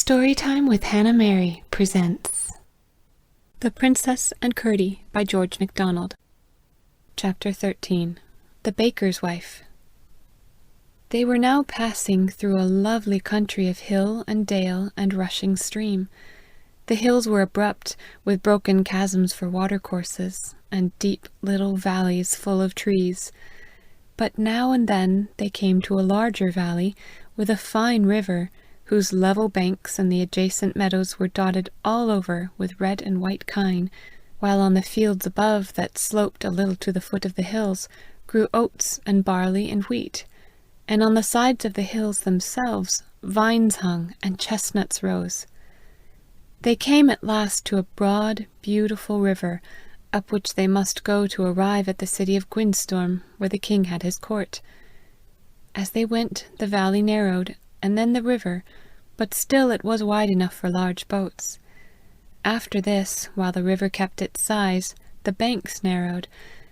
Storytime with HannahMary Presents The Princess and Curdie by George MacDonald. Chapter 13. The Baker's Wife. They were now passing through a lovely country of hill and dale and rushing stream. The hills were abrupt, with broken chasms for watercourses, and deep little valleys full of trees. But now and then they came to a larger valley, with a fine river, whose level banks and the adjacent meadows were dotted all over with red and white kine, while on the fields above, that sloped a little to the foot of the hills, grew oats and barley and wheat, and on the sides of the hills themselves vines hung and chestnuts rose. They came at last to a broad, beautiful river, up which they must go to arrive at the city of Gwynstorm, where the king had his court. As they went, the valley narrowed, and then the river, but still it was wide enough for large boats. After this, while the river kept its size, the banks narrowed,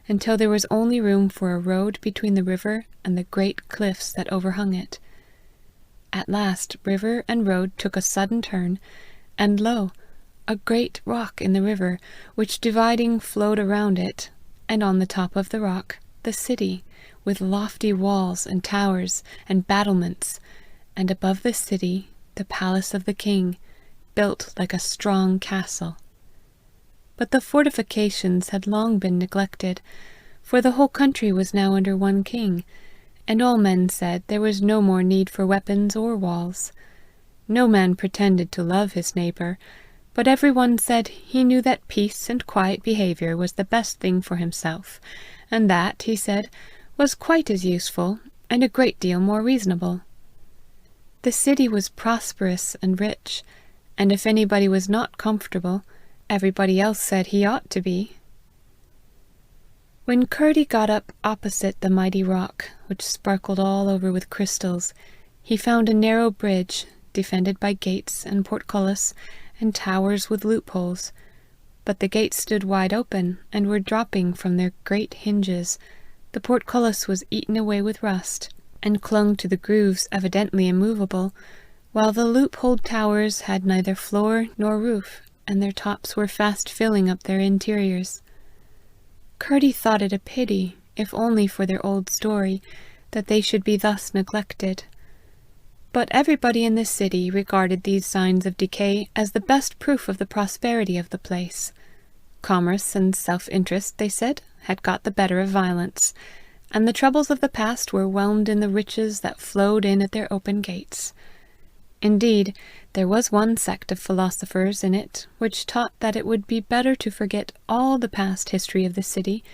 until there was only room for a road between the river and the great cliffs that overhung it. At last river and road took a sudden turn, and lo, a great rock in the river, which dividing flowed around it, and on the top of the rock the city, with lofty walls and towers and battlements, and above the city the palace of the king, built like a strong castle. But the fortifications had long been neglected, for the whole country was now under one king, and all men said there was no more need for weapons or walls. No man pretended to love his neighbour, but every one said he knew that peace and quiet behaviour was the best thing for himself, and that, he said, was quite as useful, and a great deal more reasonable. The city was prosperous and rich, and if anybody was not comfortable, everybody else said he ought to be. When Curdie got up opposite the mighty rock, which sparkled all over with crystals, he found a narrow bridge, defended by gates and portcullis, and towers with loopholes. But the gates stood wide open, and were dropping from their great hinges. The portcullis was eaten away with rust, and clung to the grooves evidently immovable, while the loopholed towers had neither floor nor roof, and their tops were fast filling up their interiors. Curdie thought it a pity, if only for their old story, that they should be thus neglected. But everybody in the city regarded these signs of decay as the best proof of the prosperity of the place. Commerce and self-interest, they said, had got the better of violence, and the troubles of the past were whelmed in the riches that flowed in at their open gates. Indeed, there was one sect of philosophers in it which taught that it would be better to forget all the past history of the city,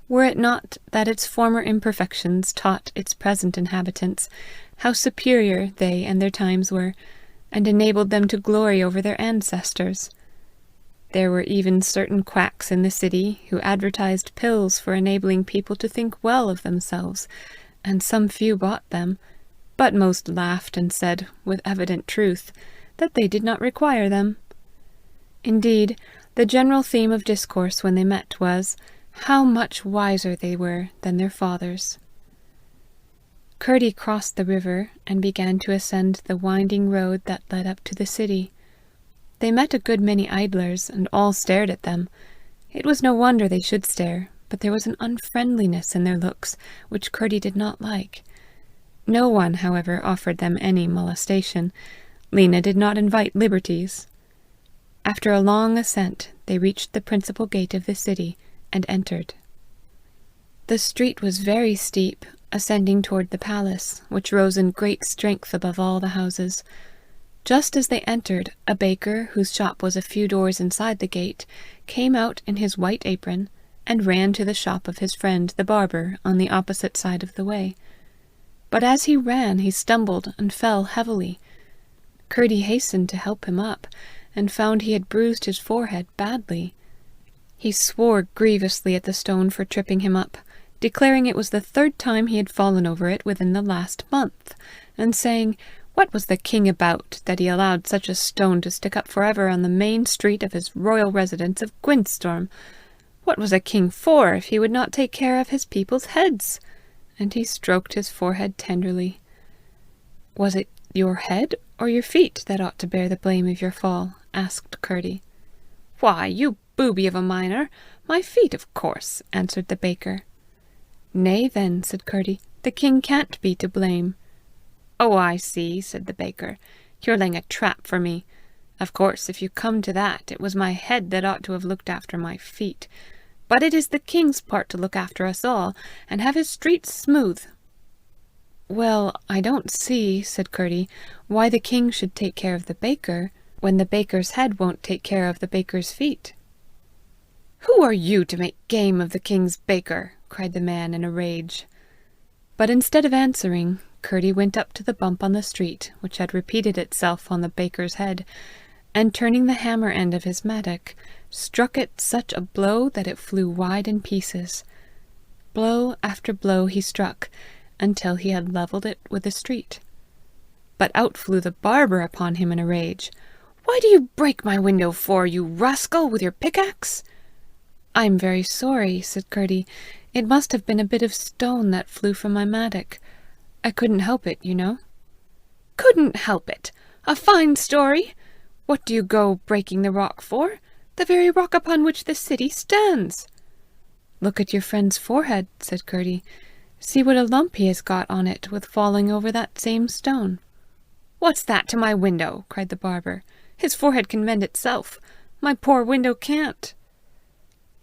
were it not that its former imperfections taught its present inhabitants how superior they and their times were, and enabled them to glory over their ancestors. There were even certain quacks in the city who advertised pills for enabling people to think well of themselves, and some few bought them, but most laughed and said, with evident truth, that they did not require them. Indeed, the general theme of discourse when they met was, how much wiser they were than their fathers. Curdie crossed the river, and began to ascend the winding road that led up to the city. They met a good many idlers, and all stared at them. It was no wonder they should stare, but there was an unfriendliness in their looks which Curdie did not like. No one, however, offered them any molestation. Lena did not invite liberties. After a long ascent, they reached the principal gate of the city, and entered. The street was very steep, ascending toward the palace, which rose in great strength above all the houses. Just as they entered, a baker, whose shop was a few doors inside the gate, came out in his white apron, and ran to the shop of his friend the barber on the opposite side of the way. But as he ran, he stumbled and fell heavily. Curdie hastened to help him up, and found he had bruised his forehead badly. He swore grievously at the stone for tripping him up, declaring it was the third time he had fallen over it within the last month, and saying, what was the king about, that he allowed such a stone to stick up forever on the main street of his royal residence of Gwynstorm? What was a king for, if he would not take care of his people's heads? And he stroked his forehead tenderly. Was it your head or your feet that ought to bear the blame of your fall?" asked Curdie. "Why, you booby of a miner, my feet, of course," answered the baker. "Nay, then," said Curdie, "the king can't be to blame." "Oh, I see," said the baker. "You're laying a trap for me. Of course, if you come to that, it was my head that ought to have looked after my feet. But it is the king's part to look after us all, and have his streets smooth." "Well, I don't see," said Curdie, "why the king should take care of the baker, when the baker's head won't take care of the baker's feet." "Who are you to make game of the king's baker?" cried the man in a rage. But instead of answering, Curdie went up to the bump on the street, which had repeated itself on the baker's head, and turning the hammer end of his mattock, struck it such a blow that it flew wide in pieces. Blow after blow he struck, until he had levelled it with the street. But out flew the barber upon him in a rage. "Why do you break my window for, you rascal, with your pickaxe?" "I'm very sorry," said Curdie. "It must have been a bit of stone that flew from my mattock. I couldn't help it, you know." "Couldn't help it! A fine story! What do you go breaking the rock for? The very rock upon which the city stands." "Look at your friend's forehead," said Curdie. "See what a lump he has got on it with falling over that same stone." "What's that to my window?" cried the barber. "His forehead can mend itself. My poor window can't."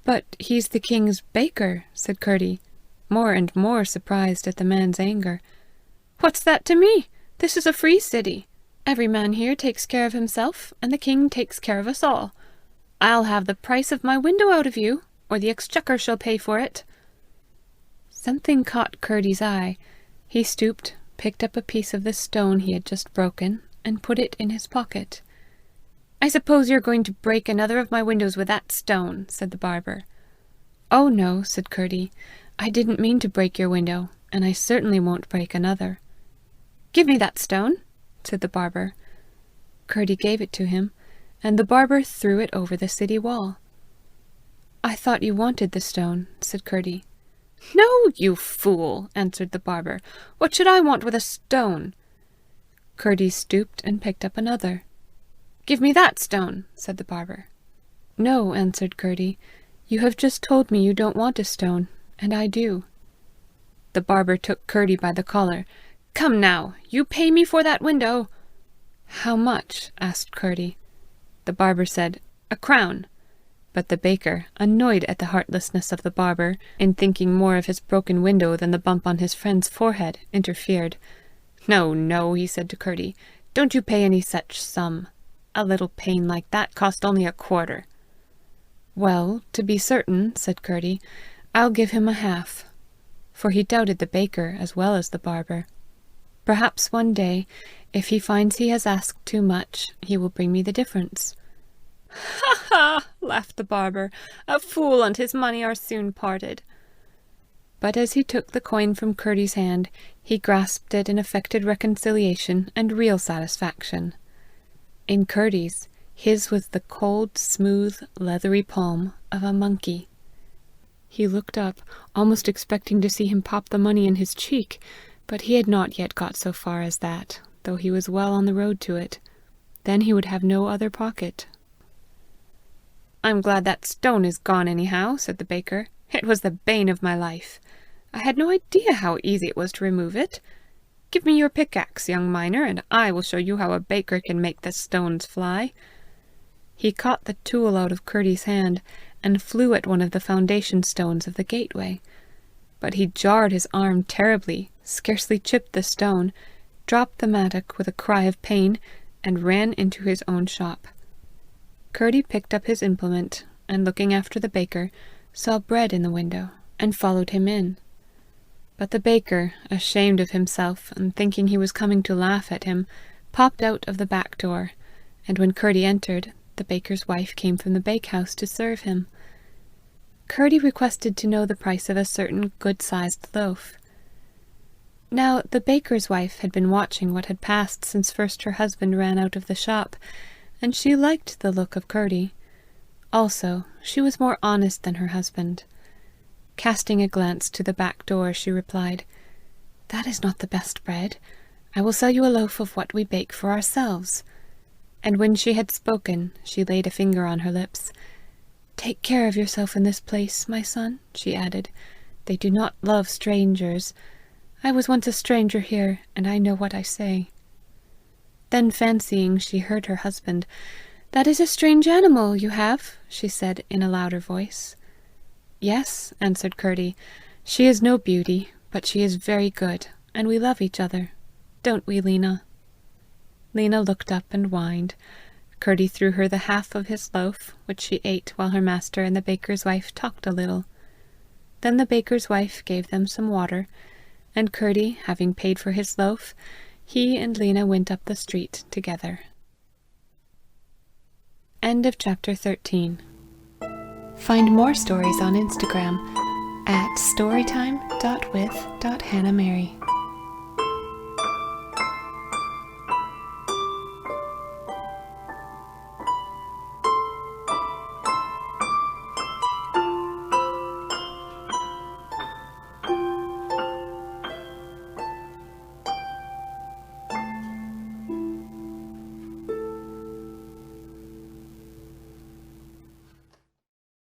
"But he's the king's baker," said Curdie, more and more surprised at the man's anger. "What's that to me? This is a free city. Every man here takes care of himself, and the king takes care of us all. I'll have the price of my window out of you, or the exchequer shall pay for it." Something caught Curdie's eye. He stooped, picked up a piece of the stone he had just broken, and put it in his pocket. "I suppose you're going to break another of my windows with that stone," said the barber. "Oh no," said Curdie. "I didn't mean to break your window, and I certainly won't break another." "Give me that stone," said the barber. Curdie gave it to him, and the barber threw it over the city wall. "I thought you wanted the stone," said Curdie. "No, you fool," answered the barber. "What should I want with a stone?" Curdie stooped and picked up another. "Give me that stone," said the barber. "No," answered Curdie. "You have just told me you don't want a stone, and I do." The barber took Curdie by the collar. "Come now, you pay me for that window." "How much?" asked Curdie. The barber said, "1 crown." But the baker, annoyed at the heartlessness of the barber, in thinking more of his broken window than the bump on his friend's forehead, interfered. "No, no," he said to Curdie, "don't you pay any such sum. A little pain like that cost only 1/4. "Well, to be certain," said Curdie, "I'll give him 1/2. For he doubted the baker as well as the barber. "Perhaps one day, if he finds he has asked too much, he will bring me the difference." "Ha ha!" laughed the barber. "A fool and his money are soon parted." But as he took the coin from Curdie's hand, he grasped it in affected reconciliation and real satisfaction. In Curdie's, his was the cold, smooth, leathery palm of a monkey. He looked up, almost expecting to see him pop the money in his cheek, but he had not yet got so far as that, though he was well on the road to it. Then he would have no other pocket. "I'm glad that stone is gone anyhow," said the baker. "It was the bane of my life. I had no idea how easy it was to remove it. Give me your pickaxe, young miner, and I will show you how a baker can make the stones fly." He caught the tool out of Curdie's hand, and flew at one of the foundation stones of the gateway. But he jarred his arm terribly, scarcely chipped the stone, dropped the mattock with a cry of pain, and ran into his own shop. Curdie picked up his implement, and looking after the baker, saw bread in the window, and followed him in. But the baker, ashamed of himself, and thinking he was coming to laugh at him, popped out of the back door, and when Curdie entered, the baker's wife came from the bakehouse to serve him. Curdie requested to know the price of a certain good-sized loaf. Now the baker's wife had been watching what had passed since first her husband ran out of the shop, and she liked the look of Curdie. Also, she was more honest than her husband. Casting a glance to the back door, she replied, "That is not the best bread. I will sell you a loaf of what we bake for ourselves." And when she had spoken, she laid a finger on her lips. "Take care of yourself in this place, my son," she added. "They do not love strangers. I was once a stranger here, and I know what I say." Then, fancying she heard her husband, "That is a strange animal you have," she said in a louder voice. "Yes," answered Curdie. "She is no beauty, but she is very good, and we love each other. Don't we, Lena?" Lena looked up and whined. Curdie threw her the half of his loaf, which she ate while her master and the baker's wife talked a little. Then the baker's wife gave them some water, and Curdie, having paid for his loaf, he and Lena went up the street together. End of chapter 13. Find more stories on Instagram at storytime.with.HannahMary.